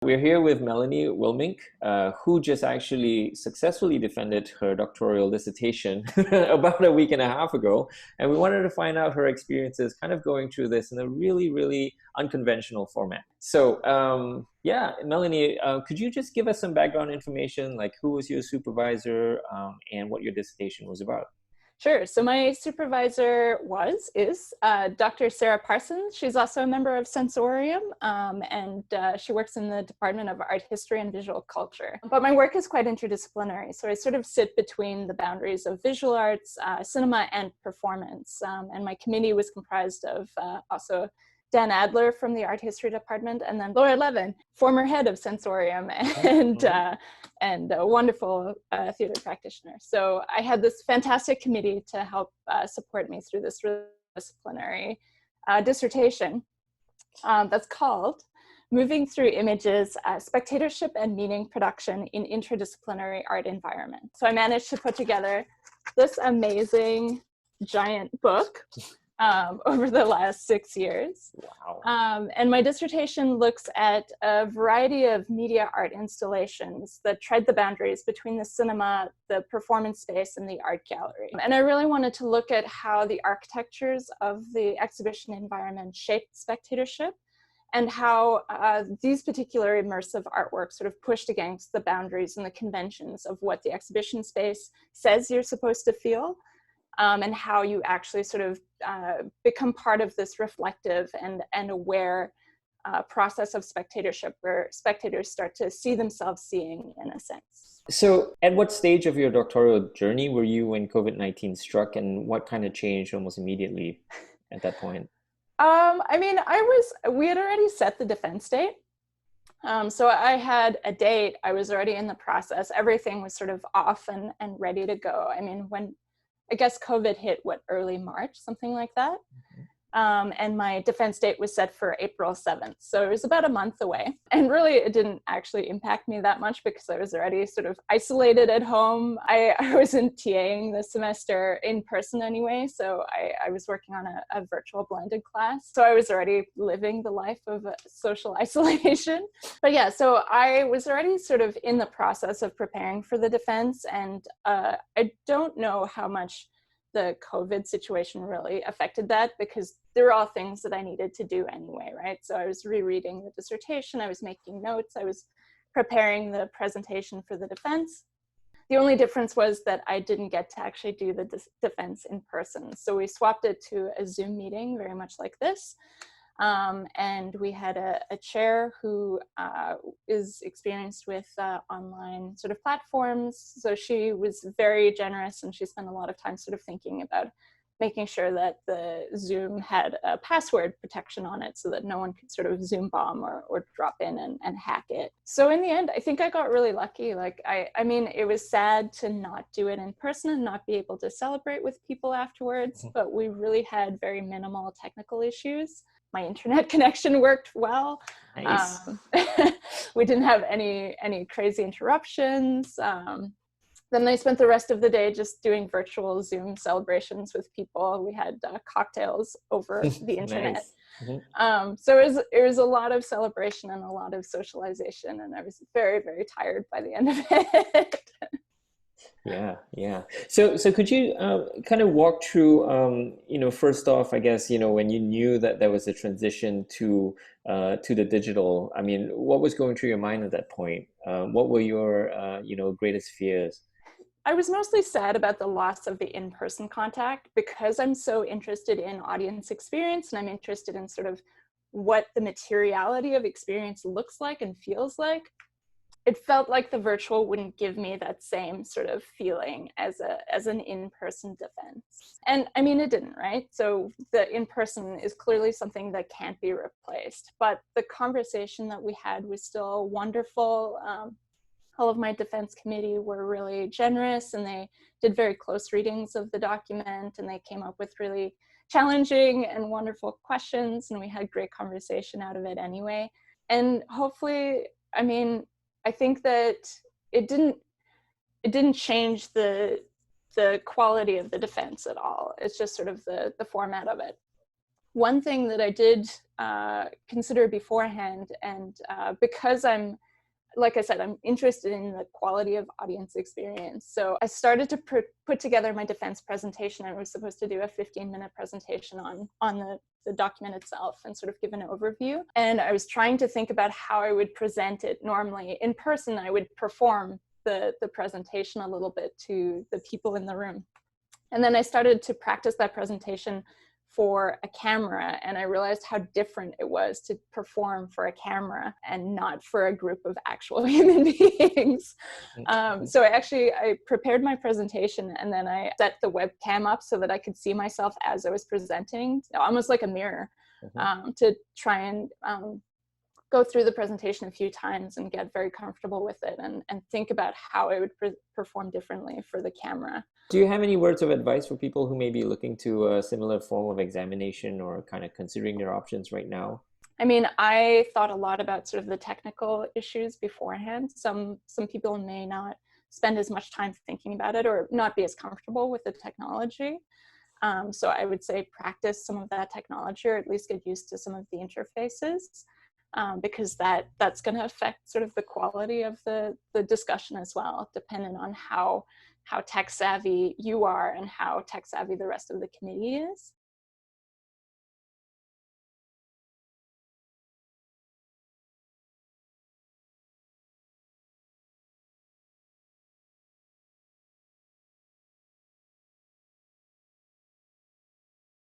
We're here with Melanie Wilmink, who just actually successfully defended her doctoral dissertation about a week and a half ago. And we wanted to find out her experiences kind of going through this in a really, really unconventional format. So yeah, Melanie, could you just give us some background information, like who was your supervisor and what your dissertation was about? Sure. So my supervisor is Dr. Sarah Parsons. She's also a member of Sensorium, and she works in the Department of Art History and Visual Culture. But my work is quite interdisciplinary. So I sort of sit between the boundaries of visual arts, cinema, and performance. And my committee was comprised of also Dan Adler from the Art History Department, and then Laura Levin, former head of Sensorium and a wonderful theater practitioner. So I had this fantastic committee to help support me through this disciplinary dissertation that's called Moving Through Images, Spectatorship and Meaning Production in Interdisciplinary Art Environment. So I managed to put together this amazing giant book over the last 6 years. Wow. And my dissertation looks at a variety of media art installations that tread the boundaries between the cinema, the performance space, and the art gallery. And I really wanted to look at how the architectures of the exhibition environment shaped spectatorship, and how these particular immersive artworks sort of pushed against the boundaries and the conventions of what the exhibition space says you're supposed to feel. And how you actually sort of become part of this reflective and aware process of spectatorship, where spectators start to see themselves seeing, in a sense. So at what stage of your doctoral journey were you when COVID-19 struck, and what kind of changed almost immediately at that point? I mean, we had already set the defense date. So I had a date, I was already in the process, everything was sort of off and ready to go. I mean, when I guess COVID hit, early March, something like that. And my defense date was set for April 7th. So it was about a month away. And really, it didn't actually impact me that much because I was already sort of isolated at home. I wasn't TAing this semester in person anyway. So I was working on a virtual blended class. So I was already living the life of social isolation. But yeah, so I was already sort of in the process of preparing for the defense. And I don't know how much the COVID situation really affected that, because there were all things that I needed to do anyway, right? So I was rereading the dissertation, I was making notes, I was preparing the presentation for the defense. The only difference was that I didn't get to actually do the defense in person. So we swapped it to a Zoom meeting, very much like this. And we had a chair who is experienced with online sort of platforms. So she was very generous, and she spent a lot of time sort of thinking about making sure that the Zoom had a password protection on it so that no one could sort of Zoom bomb or drop in and hack it. So in the end, I think I got really lucky. Like, I mean, it was sad to not do it in person and not be able to celebrate with people afterwards, but we really had very minimal technical issues. My internet connection worked well. Nice. We didn't have any crazy interruptions. Then I spent the rest of the day just doing virtual Zoom celebrations with people. We had cocktails over the internet. Nice. So it was a lot of celebration and a lot of socialization, and I was very, very tired by the end of it. Yeah. So could you kind of walk through, first off, I guess, when you knew that there was a transition to the digital, I mean, what was going through your mind at that point? What were your, greatest fears? I was mostly sad about the loss of the in-person contact, because I'm so interested in audience experience, and I'm interested in sort of what the materiality of experience looks like and feels like. It felt like the virtual wouldn't give me that same sort of feeling as an in-person defense. And I mean, it didn't, right? So the in-person is clearly something that can't be replaced, but the conversation that we had was still wonderful. All of my defense committee were really generous, and they did very close readings of the document, and they came up with really challenging and wonderful questions, and we had great conversation out of it anyway. And hopefully, I mean, I think that it didn't change the quality of the defense at all. It's just sort of the format of it. One thing that I did consider beforehand, and because like I said, I'm interested in the quality of audience experience. So I started to put together my defense presentation. I was supposed to do a 15-minute presentation on the document itself and sort of give an overview. And I was trying to think about how I would present it normally. In person, I would perform the presentation a little bit to the people in the room. And then I started to practice that presentation for a camera, and I realized how different it was to perform for a camera and not for a group of actual human beings. So I prepared my presentation, and then I set the webcam up so that I could see myself as I was presenting, almost like a mirror, to try and go through the presentation a few times and get very comfortable with it, and think about how I would perform differently for the camera. Do you have any words of advice for people who may be looking to a similar form of examination or kind of considering their options right now? I mean, I thought a lot about sort of the technical issues beforehand. Some people may not spend as much time thinking about it or not be as comfortable with the technology. So I would say practice some of that technology, or at least get used to some of the interfaces, because that's going to affect sort of the quality of the discussion as well, depending on how tech savvy you are and how tech savvy the rest of the committee is.